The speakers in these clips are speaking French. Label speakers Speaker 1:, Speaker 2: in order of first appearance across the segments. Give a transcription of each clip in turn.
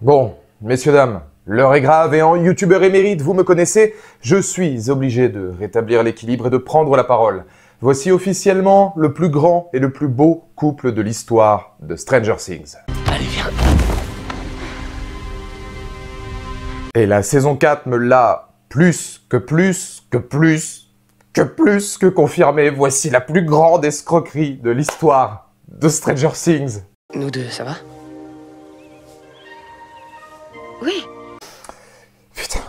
Speaker 1: Bon, messieurs, dames, l'heure est grave et en youtubeur émérite, vous me connaissez, je suis obligé de rétablir l'équilibre et de prendre la parole. Voici officiellement le plus grand et le plus beau couple de l'histoire de Stranger Things.
Speaker 2: Allez, viens.
Speaker 1: Et la saison 4 me l'a plus que confirmé. Voici la plus grande escroquerie de l'histoire de Stranger Things.
Speaker 2: Nous deux, ça va? Oui.
Speaker 1: Putain,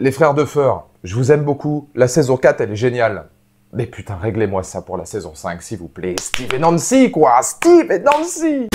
Speaker 1: les frères Duffer, je vous aime beaucoup. La saison 4, elle est géniale. Mais putain, réglez-moi ça pour la saison 5, s'il vous plaît. Steve et Nancy, quoi! Steve et Nancy!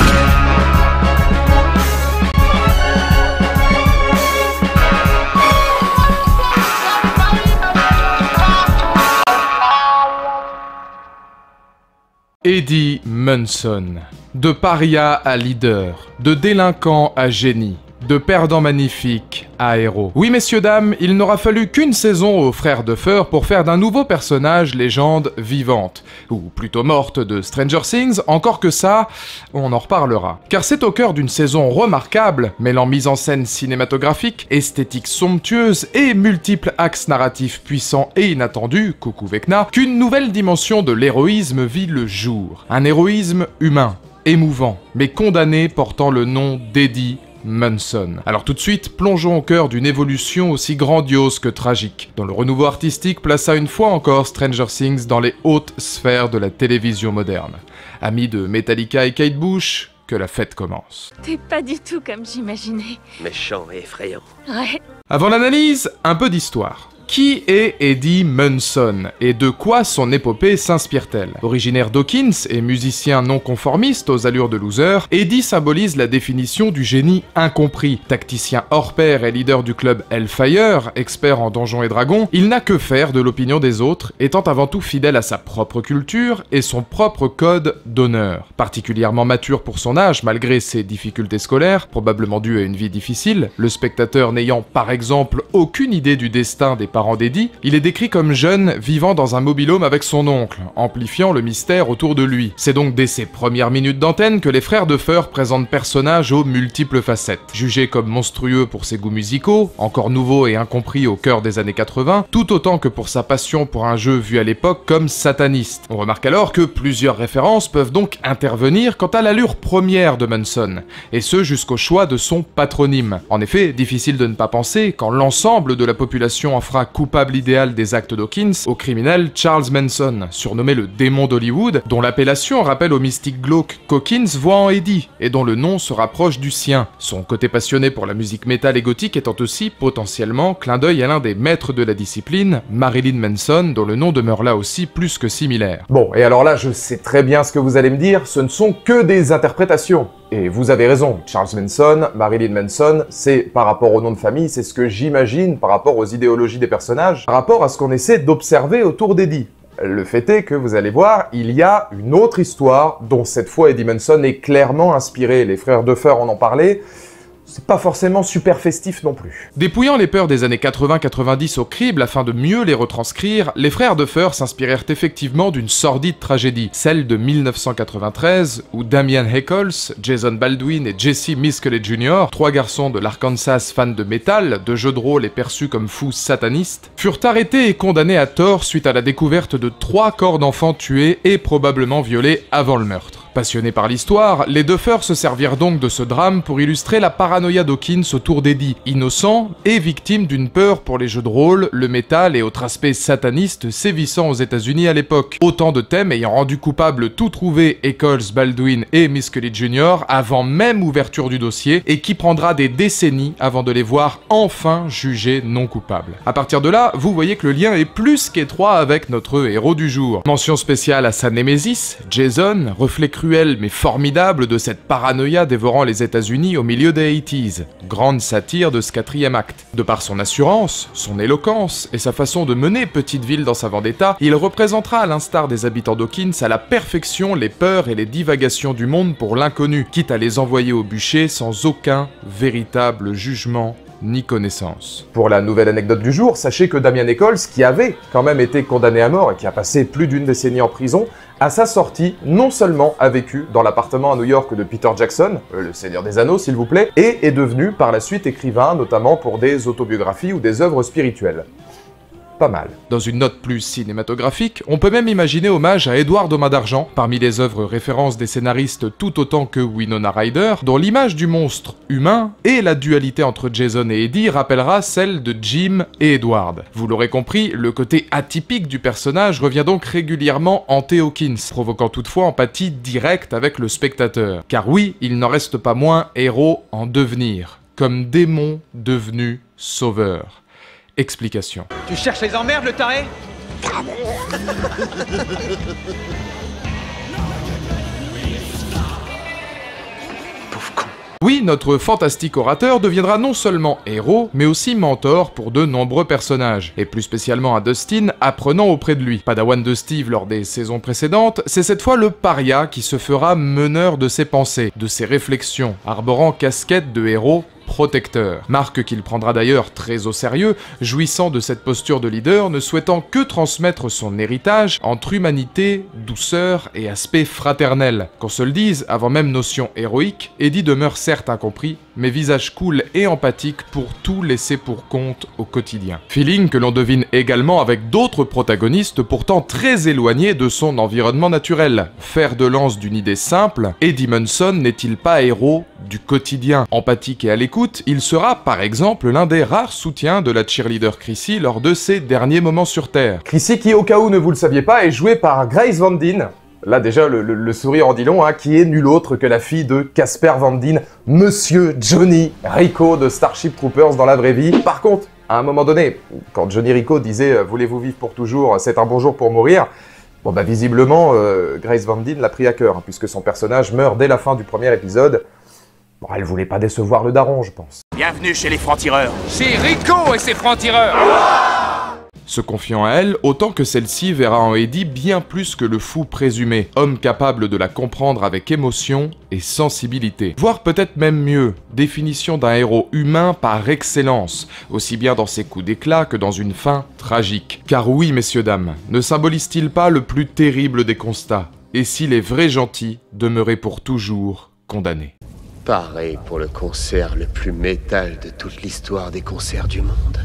Speaker 3: Eddie Munson. De paria à leader, de délinquant à génie, de perdant magnifique à héros. Oui, messieurs, dames, il n'aura fallu qu'une saison aux frères Duffer pour faire d'un nouveau personnage légende vivante, ou plutôt morte de Stranger Things, encore que ça, on en reparlera. Car c'est au cœur d'une saison remarquable, mêlant mise en scène cinématographique, esthétique somptueuse et multiples axes narratifs puissants et inattendus, coucou Vecna, qu'une nouvelle dimension de l'héroïsme vit le jour. Un héroïsme humain, émouvant, mais condamné portant le nom d'Eddie Munson. Alors tout de suite, plongeons au cœur d'une évolution aussi grandiose que tragique, dont le renouveau artistique plaça une fois encore Stranger Things dans les hautes sphères de la télévision moderne. Amis de Metallica et Kate Bush, que la fête commence.
Speaker 4: T'es pas du tout comme j'imaginais.
Speaker 2: Méchant et effrayant.
Speaker 4: Ouais.
Speaker 3: Avant l'analyse, un peu d'histoire. Qui est Eddie Munson et de quoi son épopée s'inspire-t-elle? Originaire d'Hawkins et musicien non conformiste aux allures de loser, Eddie symbolise la définition du génie incompris. Tacticien hors pair et leader du club Hellfire, expert en donjons et dragons, il n'a que faire de l'opinion des autres, étant avant tout fidèle à sa propre culture et son propre code d'honneur. Particulièrement mature pour son âge malgré ses difficultés scolaires, probablement dues à une vie difficile, le spectateur n'ayant par exemple aucune idée du destin des parents d'Eddie, il est décrit comme jeune vivant dans un mobil-home avec son oncle, amplifiant le mystère autour de lui. C'est donc dès ses premières minutes d'antenne que les frères Duffer présentent personnages aux multiples facettes. Jugé comme monstrueux pour ses goûts musicaux, encore nouveau et incompris au cœur des années 80, tout autant que pour sa passion pour un jeu vu à l'époque comme sataniste. On remarque alors que plusieurs références peuvent donc intervenir quant à l'allure première de Munson, et ce jusqu'au choix de son patronyme. En effet, difficile de ne pas penser qu'en l'ensemble de la population en fera coupable idéal des actes d'Hawkins, au criminel Charles Manson, surnommé le démon d'Hollywood, dont l'appellation rappelle au mystique glauque qu'Hawkins voit en Eddie, et dont le nom se rapproche du sien. Son côté passionné pour la musique métal et gothique étant aussi, potentiellement, clin d'œil à l'un des maîtres de la discipline, Marilyn Manson, dont le nom demeure là aussi plus que similaire.
Speaker 1: Bon, et alors là, je sais très bien ce que vous allez me dire, ce ne sont que des interprétations. Et vous avez raison, Charles Manson, Marilyn Manson, c'est par rapport au nom de famille, c'est ce que j'imagine par rapport aux idéologies des personnages, par rapport à ce qu'on essaie d'observer autour d'Eddie. Le fait est que, vous allez voir, il y a une autre histoire dont cette fois Eddie Munson est clairement inspiré. Les frères Duffer en ont parlé. C'est pas forcément super festif non plus.
Speaker 3: Dépouillant les peurs des années 80-90 au crible afin de mieux les retranscrire, les frères Duffer s'inspirèrent effectivement d'une sordide tragédie, celle de 1993, où Damian Eccles, Jason Baldwin et Jesse Miskelly Jr., trois garçons de l'Arkansas fans de métal, de jeux de rôle et perçus comme fous satanistes, furent arrêtés et condamnés à tort suite à la découverte de 3 corps d'enfants tués et probablement violés avant le meurtre. Passionnés par l'histoire, les Duffer se servirent donc de ce drame pour illustrer la paranoïa d'Hawkins autour d'Eddie, innocent et victime d'une peur pour les jeux de rôle, le métal et autres aspects satanistes sévissant aux États-Unis à l'époque. Autant de thèmes ayant rendu coupables tout trouvé Eccles, Baldwin et Miskelly Jr. avant même ouverture du dossier et qui prendra des décennies avant de les voir enfin jugés non coupables. À partir de là, vous voyez que le lien est plus qu'étroit avec notre héros du jour. Mention spéciale à sa némésis, Jason, reflet cruel mais formidable de cette paranoïa dévorant les États-Unis au milieu des 80s, grande satire de ce 4e acte. De par son assurance, son éloquence et sa façon de mener Petite Ville dans sa vendetta, il représentera à l'instar des habitants d'Hawkins à la perfection les peurs et les divagations du monde pour l'inconnu, quitte à les envoyer au bûcher sans aucun véritable jugement ni connaissance.
Speaker 1: Pour la nouvelle anecdote du jour, sachez que Damien Echols, qui avait quand même été condamné à mort et qui a passé plus d'une décennie en prison, à sa sortie, non seulement a vécu dans l'appartement à New York de Peter Jackson, le Seigneur des Anneaux s'il vous plaît, et est devenu par la suite écrivain, notamment pour des autobiographies ou des œuvres spirituelles. Pas mal.
Speaker 3: Dans une note plus cinématographique, on peut même imaginer hommage à Edward aux mains d'argent, parmi les œuvres références des scénaristes tout autant que Winona Ryder, dont l'image du monstre humain et la dualité entre Jason et Eddie rappellera celle de Jim et Edward. Vous l'aurez compris, le côté atypique du personnage revient donc régulièrement hanter Hawkins, provoquant toutefois empathie directe avec le spectateur. Car oui, il n'en reste pas moins héros en devenir, comme démon devenu sauveur. Explication.
Speaker 5: Tu cherches les emmerdes, le taré?
Speaker 2: Pauvre con.
Speaker 3: Oui, notre fantastique orateur deviendra non seulement héros, mais aussi mentor pour de nombreux personnages, et plus spécialement à Dustin, apprenant auprès de lui. Padawan de Steve lors des saisons précédentes, c'est cette fois le paria qui se fera meneur de ses pensées, de ses réflexions, arborant casquette de héros protecteur. Marque qu'il prendra d'ailleurs très au sérieux, jouissant de cette posture de leader, ne souhaitant que transmettre son héritage entre humanité, douceur et aspect fraternel. Qu'on se le dise, avant même notion héroïque, Eddie demeure certes incompris, mais visage cool et empathique pour tout laisser pour compte au quotidien. Feeling que l'on devine également avec d'autres protagonistes pourtant très éloignés de son environnement naturel. Fer de lance d'une idée simple, Eddie Munson n'est-il pas héros du quotidien? Empathique et à l'écoute, il sera par exemple l'un des rares soutiens de la cheerleader Chrissy lors de ses derniers moments sur Terre.
Speaker 1: Chrissy qui, au cas où ne vous le saviez pas, est jouée par Grace Van Dien. Là déjà, le sourire en dit long, hein, qui est nul autre que la fille de Casper Van Dien, Monsieur Johnny Rico de Starship Troopers dans la vraie vie. Par contre, à un moment donné, quand Johnny Rico disait « Voulez-vous vivre pour toujours, c'est un bon jour pour mourir », bon bah visiblement, Grace Van Dien l'a pris à cœur, hein, puisque son personnage meurt dès la fin du premier épisode. Bon, elle voulait pas décevoir le daron, je pense.
Speaker 5: Bienvenue chez les francs-tireurs. Chez Rico et ses francs-tireurs.
Speaker 3: Se confiant à elle, autant que celle-ci verra en Eddie bien plus que le fou présumé, homme capable de la comprendre avec émotion et sensibilité. Voire peut-être même mieux, définition d'un héros humain par excellence, aussi bien dans ses coups d'éclat que dans une fin tragique. Car oui, messieurs dames, ne symbolise-t-il pas le plus terrible des constats? Et si les vrais gentils demeuraient pour toujours condamnés?
Speaker 2: Pareil pour le concert le plus métal de toute l'histoire des concerts du monde.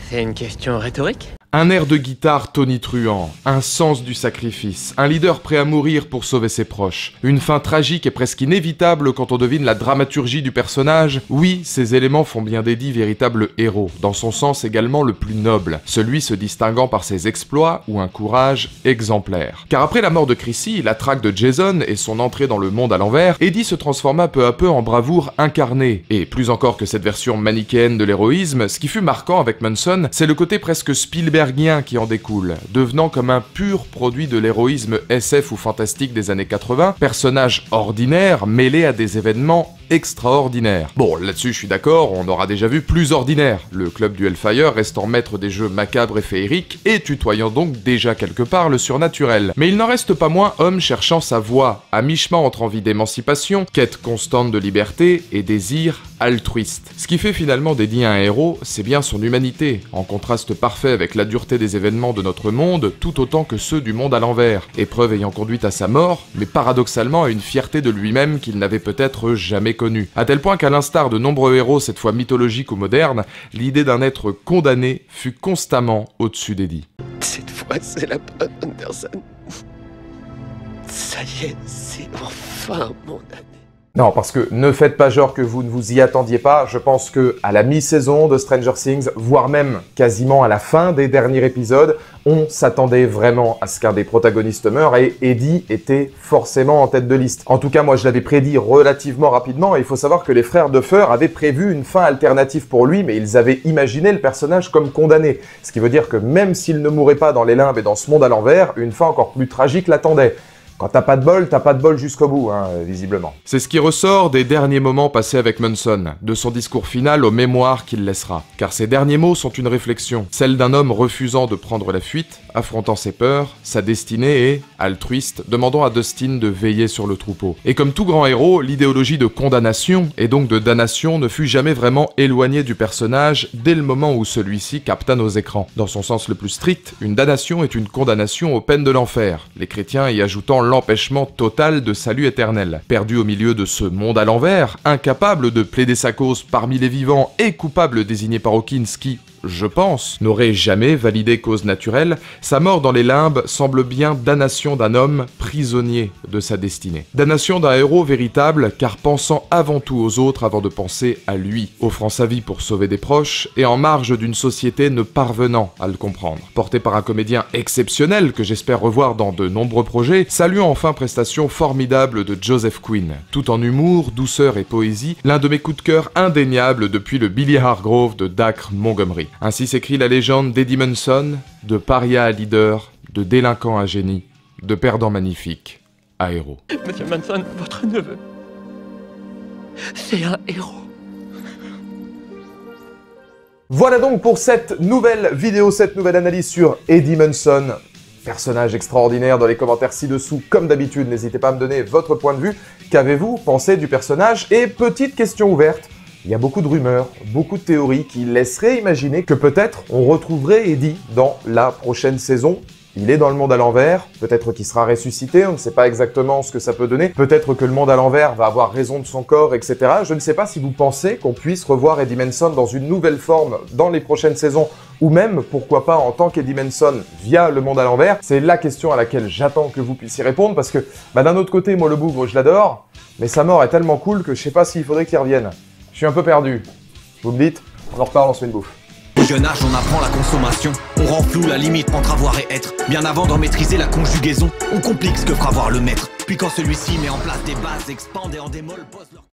Speaker 2: C'est une question rhétorique?
Speaker 3: Un air de guitare tonitruant, un sens du sacrifice, un leader prêt à mourir pour sauver ses proches, une fin tragique et presque inévitable quand on devine la dramaturgie du personnage. Oui, ces éléments font bien d'Eddie véritable héros, dans son sens également le plus noble, celui se distinguant par ses exploits ou un courage exemplaire. Car après la mort de Chrissy, la traque de Jason et son entrée dans le monde à l'envers, Eddie se transforma peu à peu en bravoure incarnée, et plus encore que cette version manichéenne de l'héroïsme, ce qui fut marquant avec Munson, c'est le côté presque Spielbergien qui en découle, devenant comme un pur produit de l'héroïsme SF ou fantastique des années 80, personnage ordinaire mêlé à des événements extraordinaires. Bon, là-dessus je suis d'accord, on aura déjà vu plus ordinaire, le club du Hellfire restant maître des jeux macabres et féeriques, et tutoyant donc déjà quelque part le surnaturel. Mais il n'en reste pas moins homme cherchant sa voie, à mi-chemin entre envie d'émancipation, quête constante de liberté et désir altruiste. Ce qui fait finalement d'Eddie un héros, c'est bien son humanité, en contraste parfait avec la dureté des événements de notre monde, tout autant que ceux du monde à l'envers, épreuve ayant conduit à sa mort, mais paradoxalement à une fierté de lui-même qu'il n'avait peut-être jamais connue. À tel point qu'à l'instar de nombreux héros cette fois mythologiques ou modernes, l'idée d'un être condamné fut constamment au-dessus d'Eddie.
Speaker 2: Cette fois, c'est la bonne Anderson. Ça y est, c'est enfin mon année.
Speaker 1: Non, parce que ne faites pas genre que vous ne vous y attendiez pas, je pense que à la mi-saison de Stranger Things, voire même quasiment à la fin des derniers épisodes, on s'attendait vraiment à ce qu'un des protagonistes meure et Eddie était forcément en tête de liste. En tout cas, moi je l'avais prédit relativement rapidement et il faut savoir que les frères Duffer avaient prévu une fin alternative pour lui, mais ils avaient imaginé le personnage comme condamné. Ce qui veut dire que même s'il ne mourait pas dans les limbes et dans ce monde à l'envers, une fin encore plus tragique l'attendait. Quand t'as pas de bol jusqu'au bout, hein, visiblement.
Speaker 3: C'est ce qui ressort des derniers moments passés avec Munson, de son discours final aux mémoires qu'il laissera. Car ces derniers mots sont une réflexion, celle d'un homme refusant de prendre la fuite, affrontant ses peurs, sa destinée et, altruiste, demandant à Dustin de veiller sur le troupeau. Et comme tout grand héros, l'idéologie de condamnation, et donc de damnation, ne fut jamais vraiment éloignée du personnage dès le moment où celui-ci capta nos écrans. Dans son sens le plus strict, une damnation est une condamnation aux peines de l'enfer, les chrétiens y ajoutant l'empêchement total de salut éternel. Perdu au milieu de ce monde à l'envers, incapable de plaider sa cause parmi les vivants et coupable désigné par Hawkins qui, je pense, n'aurait jamais validé cause naturelle, sa mort dans les limbes semble bien damnation d'un homme prisonnier de sa destinée. Damnation d'un héros véritable, car pensant avant tout aux autres avant de penser à lui, offrant sa vie pour sauver des proches, et en marge d'une société ne parvenant à le comprendre. Porté par un comédien exceptionnel que j'espère revoir dans de nombreux projets, saluant enfin prestation formidable de Joseph Quinn. Tout en humour, douceur et poésie, l'un de mes coups de cœur indéniables depuis le Billy Hargrove de Dacre Montgomery. Ainsi s'écrit la légende d'Eddie Munson, de paria à leader, de délinquant à génie, de perdant magnifique à héros.
Speaker 2: Monsieur Manson, votre neveu, c'est un héros.
Speaker 1: Voilà donc pour cette nouvelle vidéo, cette nouvelle analyse sur Eddie Munson. Personnage extraordinaire. Dans les commentaires ci-dessous, comme d'habitude, n'hésitez pas à me donner votre point de vue. Qu'avez-vous pensé du personnage? Et petite question ouverte. Il y a beaucoup de rumeurs, beaucoup de théories qui laisseraient imaginer que peut-être on retrouverait Eddie dans la prochaine saison. Il est dans le monde à l'envers, peut-être qu'il sera ressuscité, on ne sait pas exactement ce que ça peut donner. Peut-être que le monde à l'envers va avoir raison de son corps, etc. Je ne sais pas si vous pensez qu'on puisse revoir Eddie Munson dans une nouvelle forme dans les prochaines saisons, ou même, pourquoi pas, en tant qu'Eddie Munson via le monde à l'envers. C'est la question à laquelle j'attends que vous puissiez répondre, parce que d'un autre côté, moi le bougre, je l'adore, mais sa mort est tellement cool que je sais pas s'il faudrait qu'il revienne. Je suis un peu perdu. Vous me dites, on en reparle, on se fait une bouffe.
Speaker 6: Au jeune âge, on apprend la consommation. On rend flou la limite entre avoir et être. Bien avant d'en maîtriser la conjugaison, on complique ce que fera voir le maître. Puis quand celui-ci met en place des bases, expande et en démol, pose leur...